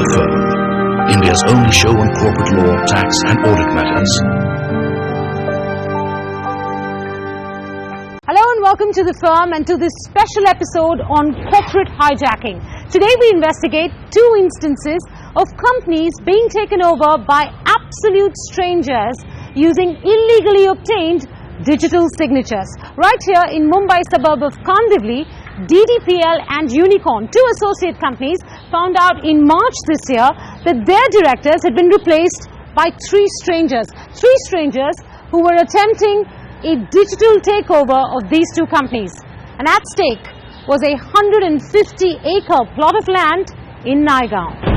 The Firm, India's only show on corporate law, tax and audit matters. Hello and welcome to The Firm and to this special episode on corporate hijacking. Today we investigate two instances of companies being taken over by absolute strangers using illegally obtained digital signatures. Right here in Mumbai suburb of Kandivli, DDPL and Unicorn, two associate companies, found out in March this year that their directors had been replaced by three strangers who were attempting a digital takeover of these two companies. And at stake was a 150-acre plot of land in Naigaon.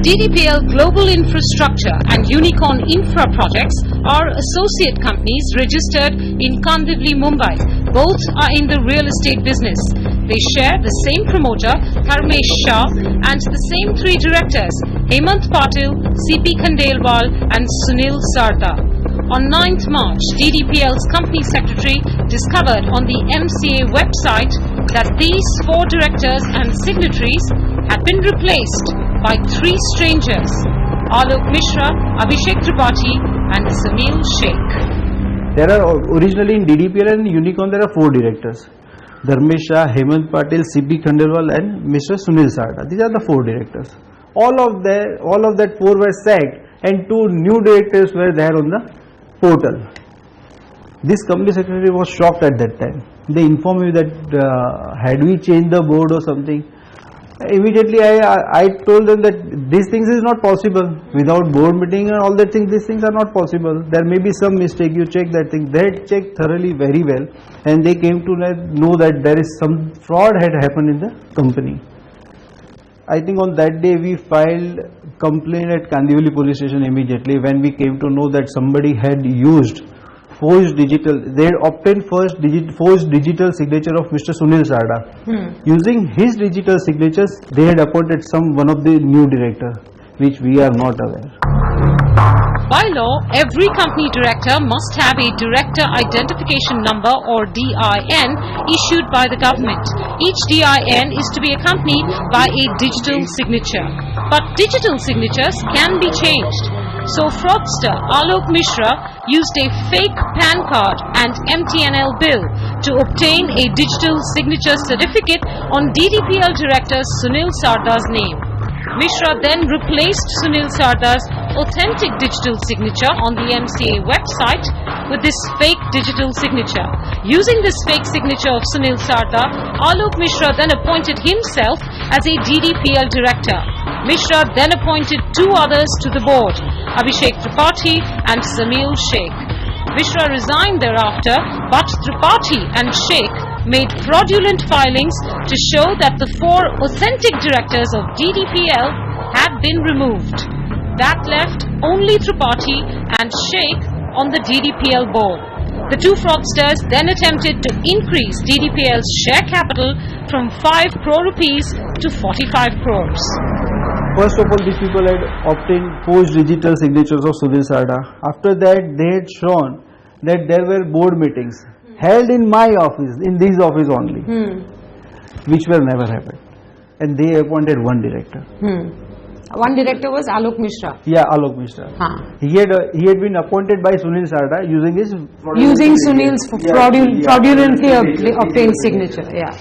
DDPL Global Infrastructure and Unicorn Infra Projects are associate companies registered in Kandivli, Mumbai. Both are in the real estate business. They share the same promoter, Dharmesh Shah, and the same three directors, Hemant Patil, CP Khandelwal and Sunil Sardar. On 9th March, DDPL's company secretary discovered on the MCA website that these four directors and signatories had been replaced by three strangers, Alok Mishra, Abhishek Tripathi and Sunil Sheikh. There are originally in DDPL and Unicorn there are four directors. Dharmesh Shah, Hemant Patil, CP Khandelwal and Mr. Sunil Sardar. These are the four directors. All of that four were sacked and two new directors were there on the portal. This company secretary was shocked at that time. They informed me that had we changed the board or something. Immediately I told them that these things is not possible without board meeting and all that things. These things are not possible. There may be some mistake. You check that thing. They checked thoroughly very well and they came to know that there is some fraud had happened in the company. I think on that day we filed complaint at Kandivli police station immediately when we came to know that somebody had used forged digital. They had obtained forged digital signature of Mr. Sunil Sardar. Using his digital signatures, they had appointed one of the new director, which we are not aware. By law, every company director must have a Director Identification Number or DIN issued by the government. Each DIN is to be accompanied by a digital signature. But digital signatures can be changed. So fraudster Alok Mishra used a fake PAN card and MTNL bill to obtain a digital signature certificate on DDPL director Sunil Sardar's name. Mishra then replaced Sunil Sardar's authentic digital signature on the MCA website with this fake digital signature. Using this fake signature of Sunil Sardar, Alok Mishra then appointed himself as a DDPL director. Mishra then appointed two others to the board, Abhishek Tripathi and Sunil Sheikh. Mishra resigned thereafter, but Tripathi and Sheikh made fraudulent filings to show that the four authentic directors of DDPL had been removed. That left only Tripathi and Sheikh on the DDPL board. The two fraudsters then attempted to increase DDPL's share capital from 5 crore rupees to 45 crores. First of all, these people had obtained forged digital signatures of Sunil Sardar. After that, they had shown that there were board meetings held in my office, in this office only, which were never happened. And they appointed one director. One director was Alok Mishra. Yeah, Alok Mishra. He had been appointed by Sunil Sardar using his Sunil's fraudulently obtained signature. Yeah.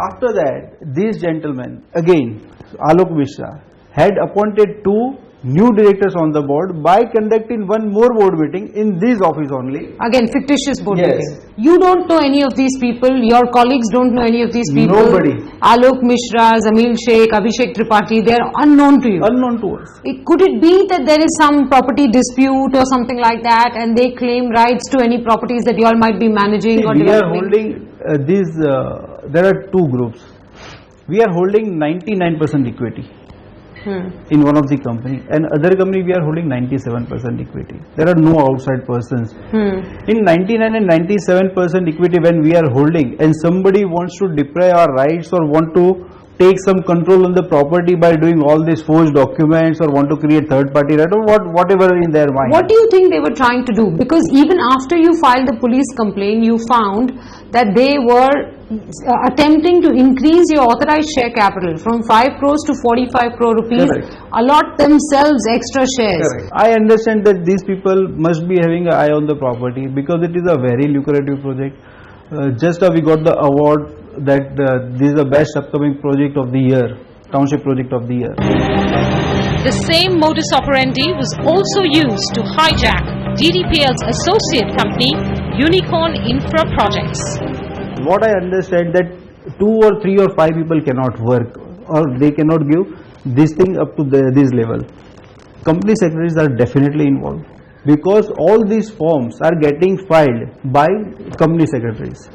After that, these gentlemen again, Alok Mishra, had appointed two new directors on the board by conducting one more board meeting in this office only. Again, fictitious board meeting. You don't know any of these people, your colleagues don't know any of these people. Nobody. Alok Mishra, Sunil Sheikh, Abhishek Tripathi, they are unknown to you. Unknown to us. Could it be that there is some property dispute or something like that and they claim rights to any properties that you all might be managing or developing? We are holding there are two groups. We are holding 99% equity in one of the company, and other company we are holding 97% equity. There are no outside persons. In 99 and 97% equity when we are holding and somebody wants to deprive our rights or want to take some control on the property by doing all these forged documents or want to create third party right, or whatever in their mind. What do you think they were trying to do? Because even after you filed the police complaint, you found that they were attempting to increase your authorized share capital from 5 crores to 45 crore rupees, Correct. allot themselves extra shares. Correct. I understand that these people must be having an eye on the property because it is a very lucrative project. Just we got the award that this is the best upcoming project of the year, township project of the year. The same modus operandi was also used to hijack DDPL's associate company, Unicorn Infra Projects. What I understand that 2 or 3 or 5 people cannot work, or they cannot give this thing up to this level. Company secretaries are definitely involved because all these forms are getting filed by company secretaries.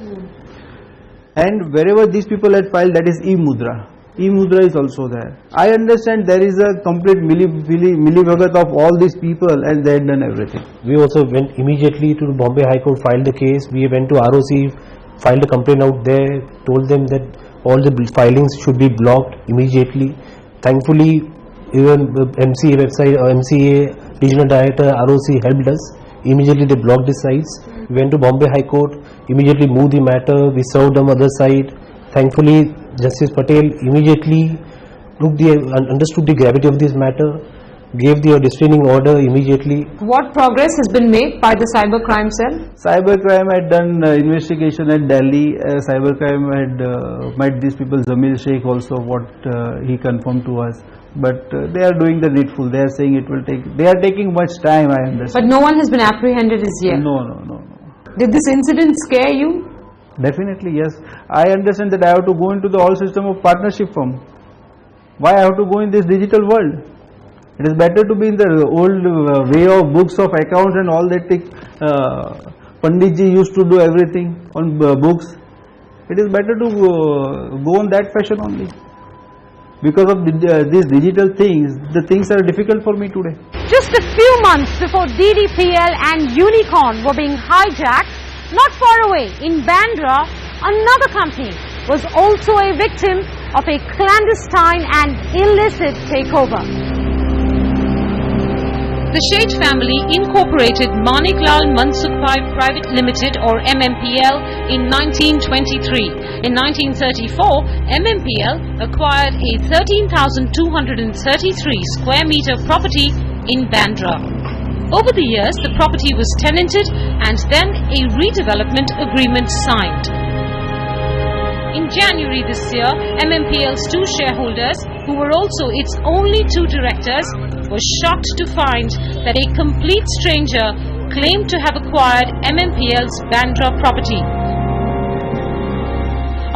And wherever these people had filed, that is e-mudra. E-mudra is also there. I understand there is a complete millibhagat of all these people and they had done everything. We also went immediately to Bombay High Court, filed the case. We went to ROC, filed a complaint out there, told them that all the filings should be blocked immediately. Thankfully, even the MCA website or MCA regional director ROC helped us. Immediately they blocked the sites. We went to Bombay High Court, immediately moved the matter. We served on other side. Thankfully, Justice Patel immediately understood the gravity of this matter, gave the restraining order immediately. What progress has been made by the cybercrime cell? Cybercrime had done investigation at Delhi. Cybercrime had met these people, Zamir Sheikh also, what he confirmed to us. But they are doing the needful. They are saying it will take. They are taking much time. I understand. But no one has been apprehended as yet. No. Did this incident scare you? Definitely yes. I understand that I have to go into the all system of partnership firm. Why I have to go in this digital world? It is better to be in the old way of books of accounts and all that. Panditji used to do everything on books. It is better to go on that fashion only. Because of these digital things, the things are difficult for me today. Just a few months before DDPL and Unicorn were being hijacked, not far away in Bandra, another company was also a victim of a clandestine and illicit takeover. The Sheth family incorporated Maniklal Mansukh Private Limited or MMPL in 1923. In 1934, MMPL acquired a 13,233 square meter property in Bandra. Over the years, the property was tenanted and then a redevelopment agreement signed. In January this year, MMPL's 2 shareholders, who were also its only 2 directors, were shocked to find that a complete stranger claimed to have acquired MMPL's Bandra property.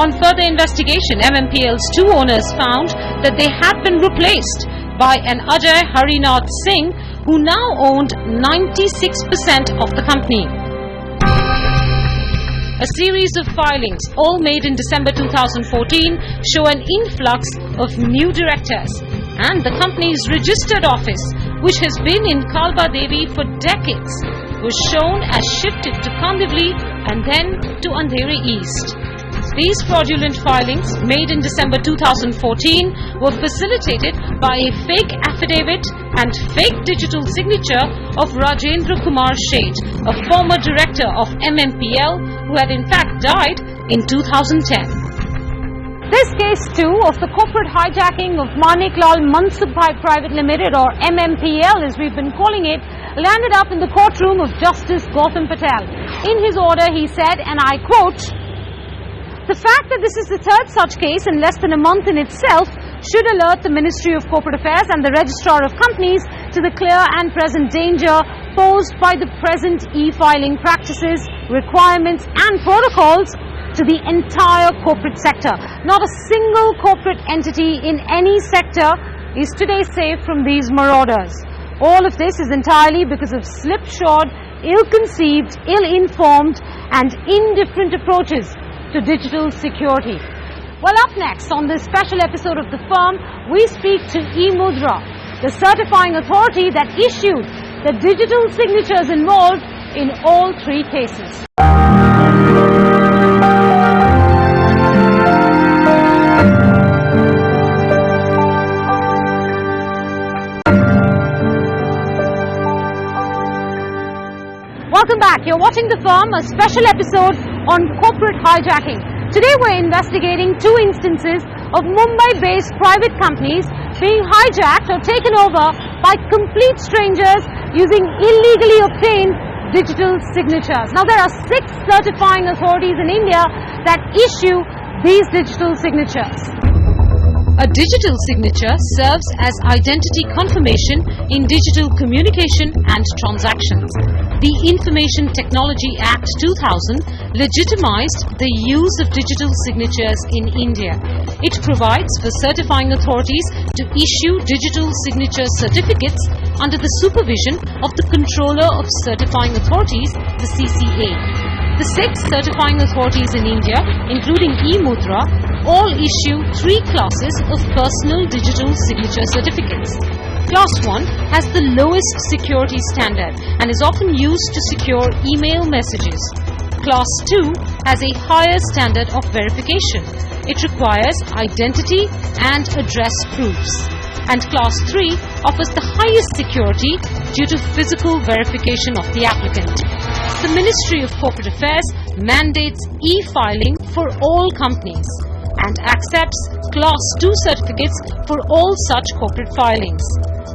On further investigation, MMPL's 2 owners found that they had been replaced by an Ajay Harinath Singh, who now owned 96% of the company. A series of filings, all made in December 2014, show an influx of new directors, and the company's registered office, which has been in Kalba Devi for decades, was shown as shifted to Kandivali and then to Andheri East. These fraudulent filings, made in December 2014, were facilitated by a fake affidavit and fake digital signature of Rajendra Kumar Sheth, a former director of MMPL, who had in fact died in 2010. This case too of the corporate hijacking of Maniklal Mansukh Private Limited or MMPL as we've been calling it, landed up in the courtroom of Justice Gautam Patel. In his order he said, and I quote, "The fact that this is the 3rd such case in less than a month in itself should alert the Ministry of Corporate Affairs and the Registrar of Companies to the clear and present danger posed by the present e-filing practices, requirements and protocols to the entire corporate sector. Not a single corporate entity in any sector is today safe from these marauders. All of this is entirely because of slipshod, ill-conceived, ill-informed and indifferent approaches to digital security." Well, up next on this special episode of The Firm, we speak to eMudra, the certifying authority that issued the digital signatures involved in all 3 cases. back. You're watching The Firm, a special episode on corporate hijacking. Today we're investigating two instances of Mumbai-based private companies being hijacked or taken over by complete strangers using illegally obtained digital signatures. Now there are 6 certifying authorities in India that issue these digital signatures. A digital signature serves as identity confirmation in digital communication and transactions. The Information Technology Act 2000 legitimized the use of digital signatures in India. It provides for certifying authorities to issue digital signature certificates under the supervision of the Controller of Certifying Authorities, the CCA. The 6 certifying authorities in India, including eMudra, all issue 3 classes of personal digital signature certificates. Class 1 has the lowest security standard and is often used to secure email messages. Class 2 has a higher standard of verification. It requires identity and address proofs. And Class 3 offers the highest security due to physical verification of the applicant. The Ministry of Corporate Affairs mandates e-filing for all companies and accepts Class 2 certificates for all such corporate filings.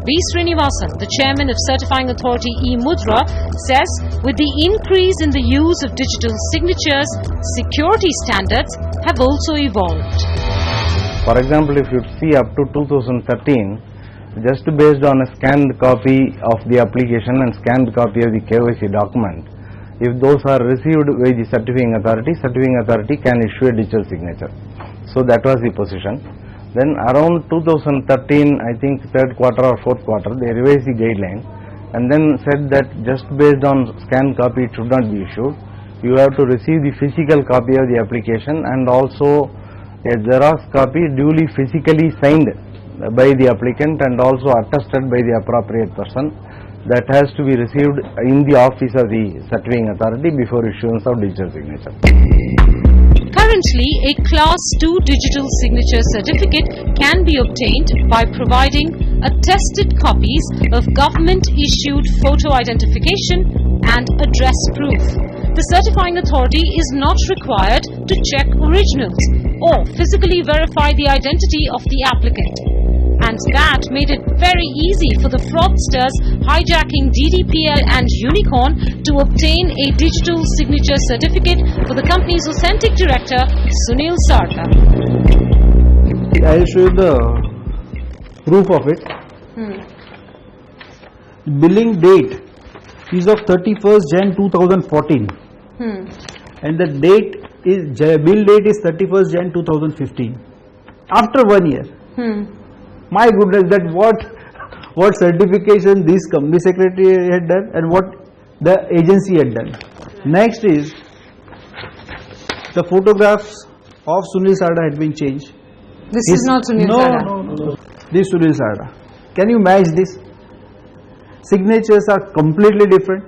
V. Srinivasan, the chairman of Certifying Authority eMudra, says with the increase in the use of digital signatures, security standards have also evolved. For example, if you see up to 2013, just based on a scanned copy of the application and scanned copy of the KYC document, if those are received by the certifying authority can issue a digital signature. So that was the position. Then around 2013, I think 3rd quarter or 4th quarter, they revised the guideline and then said that just based on scanned copy it should not be issued. You have to receive the physical copy of the application and also a Xerox copy duly physically signed by the applicant and also attested by the appropriate person. That has to be received in the office of the certifying authority before issuance of digital signature. Currently, a Class 2 digital signature certificate can be obtained by providing attested copies of government-issued photo identification and address proof. The certifying authority is not required to check originals or physically verify the identity of the applicant. And that made it very easy for the fraudsters hijacking DDPL and Unicorn to obtain a digital signature certificate for the company's authentic director, Sunil Sarda. I will show you the proof of it. Billing date is of 31st Jan 2014 and the date is bill date is 31st Jan 2015. After 1 year. My goodness, that what certification this company secretary had done and what the agency had done. Next is the photographs of Sunil Sarda had been changed. This is not Sunil Sarda. No. This Sunil Sarda. Can you match this? Signatures are completely different.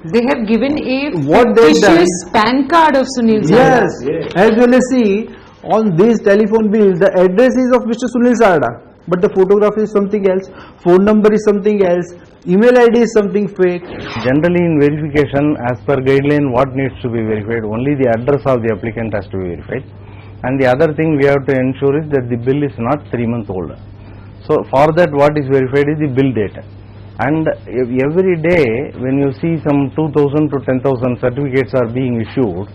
They have given a What they done? PAN card of Sunil Sarda. Yes. As well as see on this telephone bill, the address is of Mr. Sunil Sarda, but the photograph is something else, phone number is something else, email ID is something fake. Generally in verification, as per guideline, what needs to be verified? Only the address of the applicant has to be verified. And the other thing we have to ensure is that the bill is not 3 months old. So for that, what is verified is the bill date. And every day when you see some 2,000 to 10,000 certificates are being issued,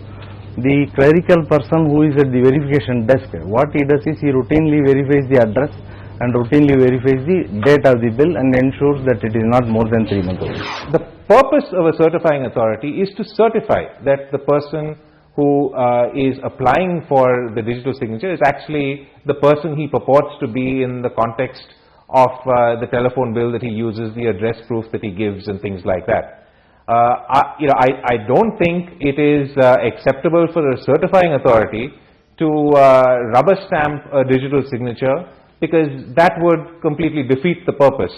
the clerical person who is at the verification desk, what he does is he routinely verifies the address and routinely verifies the date of the bill and ensures that it is not more than 3 months old. The purpose of a certifying authority is to certify that the person who is applying for the digital signature is actually the person he purports to be in the context of the telephone bill that he uses, the address proof that he gives and things like that. I don't think it is acceptable for a certifying authority to rubber stamp a digital signature because that would completely defeat the purpose.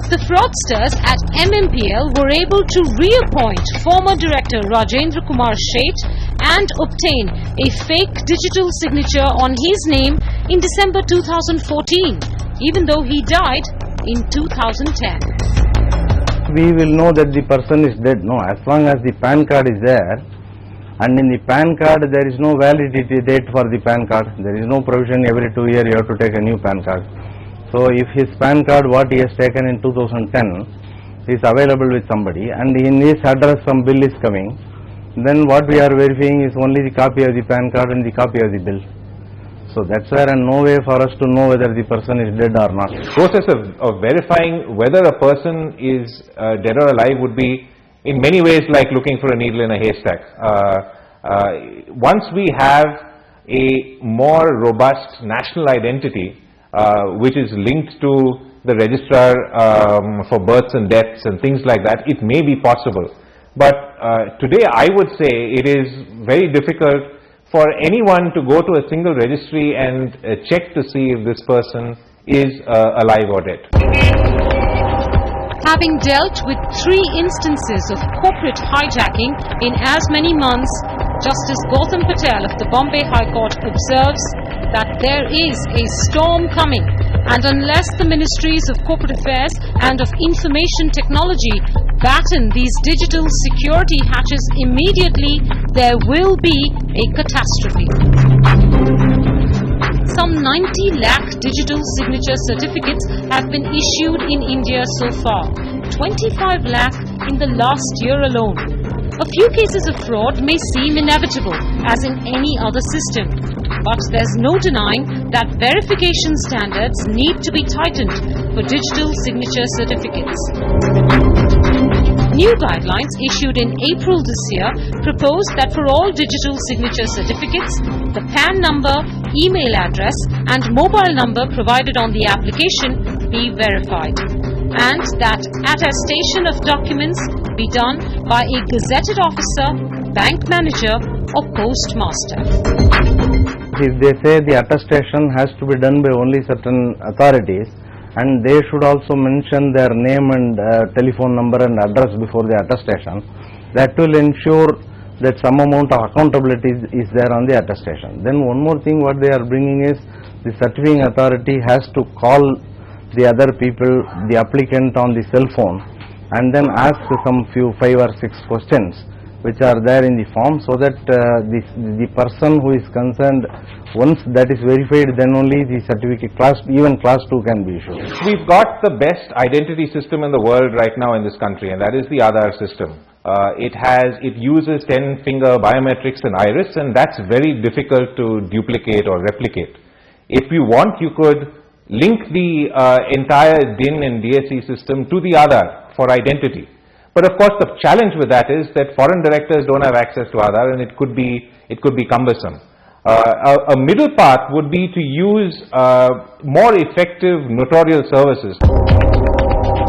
The fraudsters at MMPL were able to reappoint former director Rajendra Kumar Sheth and obtain a fake digital signature on his name in December 2014, even though he died in 2010. We will know that the person is dead. No, as long as the PAN card is there, and in the PAN card there is no validity date for the PAN card. There is no provision every 2 years you have to take a new PAN card. So if his PAN card what he has taken in 2010 is available with somebody, and in his address some bill is coming, then what we are verifying is only the copy of the PAN card and the copy of the bill. So that's where, and no way for us to know whether the person is dead or not. Process of verifying whether a person is dead or alive would be in many ways like looking for a needle in a haystack. Once we have a more robust national identity which is linked to the registrar for births and deaths and things like that, it may be possible. But today I would say it is very difficult for anyone to go to a single registry and check to see if this person is alive or dead. Having dealt with 3 instances of corporate hijacking in as many months, Justice Gautam Patel of the Bombay High Court observes that there is a storm coming, and unless the Ministries of Corporate Affairs and of Information Technology batten these digital security hatches immediately, there will be a catastrophe. Some 90 lakh digital signature certificates have been issued in India so far, 25 lakh in the last year alone. A few cases of fraud may seem inevitable, as in any other system, but there's no denying that verification standards need to be tightened for digital signature certificates. New guidelines issued in April this year propose that for all digital signature certificates, the PAN number, email address and mobile number provided on the application be verified, and that attestation of documents be done by a gazetted officer, bank manager or postmaster. If they say the attestation has to be done by only certain authorities, and they should also mention their name and telephone number and address before the attestation, that will ensure that some amount of accountability is there on the attestation. Then one more thing what they are bringing is the certifying authority has to call the other people, the applicant, on the cell phone, and then ask some 5 or 6 questions which are there in the form, so that the person who is concerned, once that is verified, then only the certificate even class 2 can be issued. We've got the best identity system in the world right now in this country, and that is the Aadhaar system. It uses 10-finger biometrics and iris, and that's very difficult to duplicate or replicate. If you want, you could link the entire DIN and DSC system to the Aadhaar for identity. But of course the challenge with that is that foreign directors don't have access to Aadhaar, and it could be cumbersome. A middle path would be to use more effective notarial services.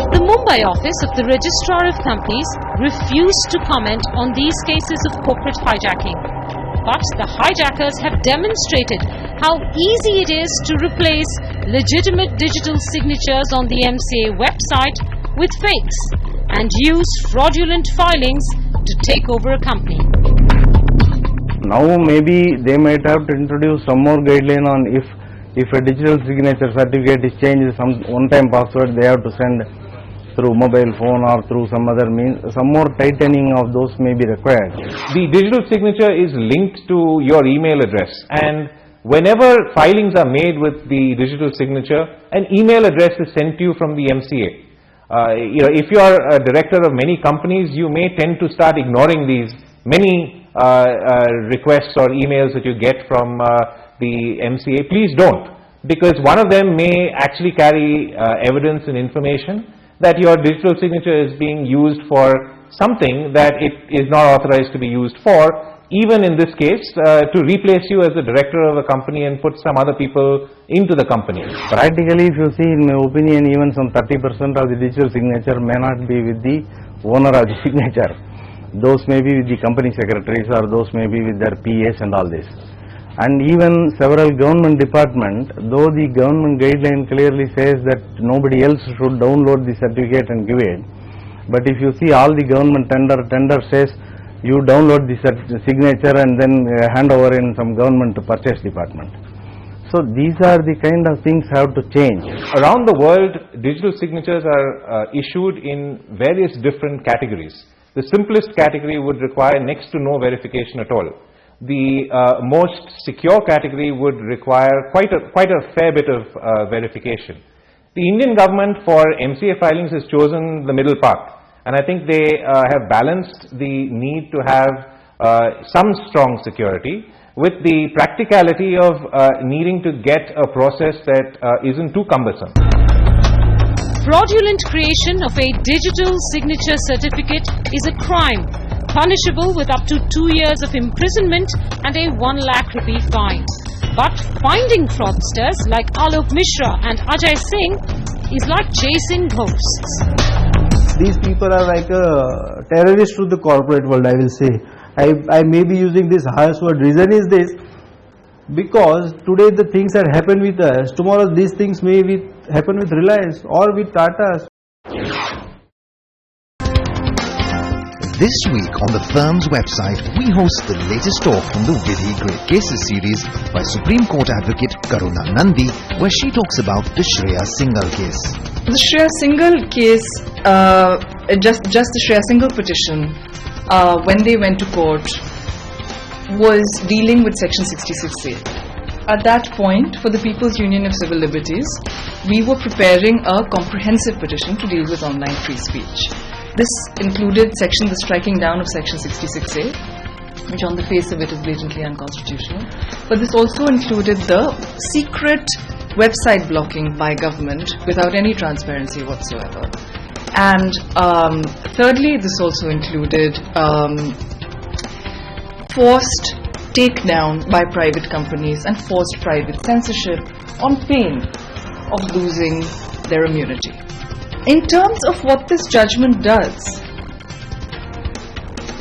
The Mumbai office of the Registrar of Companies refused to comment on these cases of corporate hijacking. But the hijackers have demonstrated how easy it is to replace legitimate digital signatures on the MCA website with fakes and use fraudulent filings to take over a company. Now maybe they might have to introduce some more guideline on if a digital signature certificate is changed, some one-time password they have to send through mobile phone or through some other means, some more tightening of those may be required. The digital signature is linked to your email address, and whenever filings are made with the digital signature, an email address is sent to you from the MCA. If you are a director of many companies, you may tend to start ignoring these many requests or emails that you get from the MCA. Please don't, because one of them may actually carry evidence and information that your digital signature is being used for something that it is not authorized to be used for, even in this case to replace you as the director of a company and put some other people into the company. Practically, if you see, in my opinion, even some 30% of the digital signature may not be with the owner of the signature. Those may be with the company secretaries, or those may be with their PAs and all this. And even several government departments, though the government guideline clearly says that nobody else should download the certificate and give it, but if you see all the government tender says you download the signature and then hand over in some government purchase department. So these are the kind of things have to change. Around the world, digital signatures are issued in various different categories. The simplest category would require next to no verification at all. The most secure category would require quite a fair bit of verification. The Indian government for MCA filings has chosen the middle path, and I think they have balanced the need to have some strong security with the practicality of needing to get a process that isn't too cumbersome. Fraudulent creation of a digital signature certificate is a crime, punishable with up to 2 years of imprisonment and a 1 lakh rupee fine. But finding fraudsters like Alok Mishra and Ajay Singh is like chasing ghosts. These people are like a terrorist to the corporate world, I will say. I may be using this harsh word. Reason is this, because today the things that happen with us, tomorrow these things may happen with Reliance or with Tata. This week on the firm's website, we host the latest talk from the Vidhi Great Cases series by Supreme Court Advocate Karuna Nandi, where she talks about the Shreya Singhal case. The Shreya Singhal case, just the Shreya Singhal petition, when they went to court, was dealing with Section 66A. At that point, for the People's Union of Civil Liberties, we were preparing a comprehensive petition to deal with online free speech. This included the striking down of Section 66A, which on the face of it is blatantly unconstitutional. But this also included the secret website blocking by government without any transparency whatsoever. And thirdly, this also included forced takedown by private companies and forced private censorship on pain of losing their immunity. In terms of what this judgment does,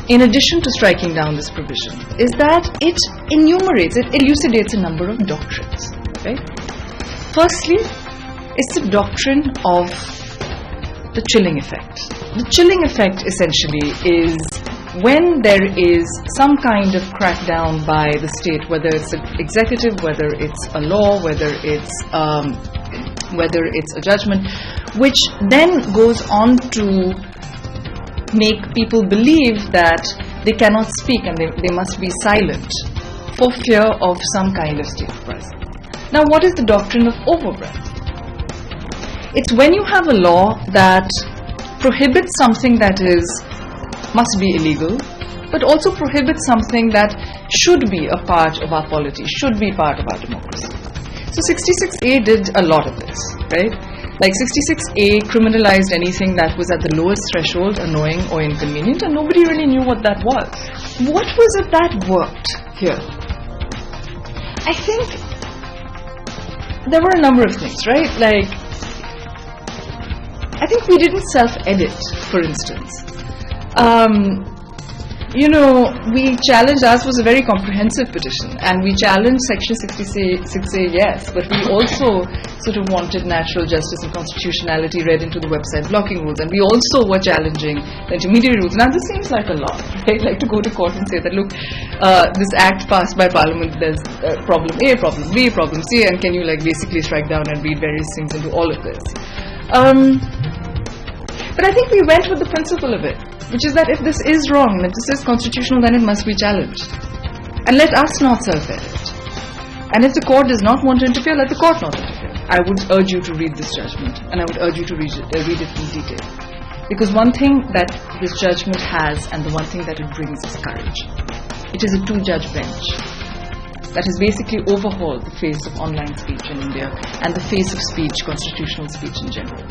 in addition to striking down this provision, is that it elucidates a number of doctrines. Right? Firstly, it's the doctrine of the chilling effect. The chilling effect essentially is when there is some kind of crackdown by the state, whether it's an executive, whether it's a law, whether it's a judgment, which then goes on to make people believe that they cannot speak and they must be silent for fear of some kind of state uprising. Now, what is the doctrine of overbreadth? It's when you have a law that prohibits something that must be illegal, but also prohibits something that should be a part of our polity, should be part of our democracy. So 66A did a lot of this, right? Like 66A criminalized anything that was at the lowest threshold, annoying or inconvenient, and nobody really knew what that was. What was it that worked here? I think there were a number of things, right? Like, I think we didn't self-edit, for instance. We challenged, ours was a very comprehensive petition, and we challenged Section 66A, yes, but we also sort of wanted natural justice and constitutionality read into the website blocking rules, and we also were challenging the intermediary rules. Now, this seems like a lot, right? Like to go to court and say that, look, this act passed by Parliament, there's problem A, problem B, problem C, and can you basically strike down and read various things into all of this? But I think we went with the principle of it, which is that if this is wrong, if this is constitutional, then it must be challenged. And let us not self-edit. And if the court does not want to interfere, let the court not interfere. I would urge you to read this judgment, and I would urge you to read it in detail. Because one thing that this judgment has, and the one thing that it brings, is courage. It is a 2-judge bench that has basically overhauled the face of online speech in India and the face of speech, constitutional speech in general.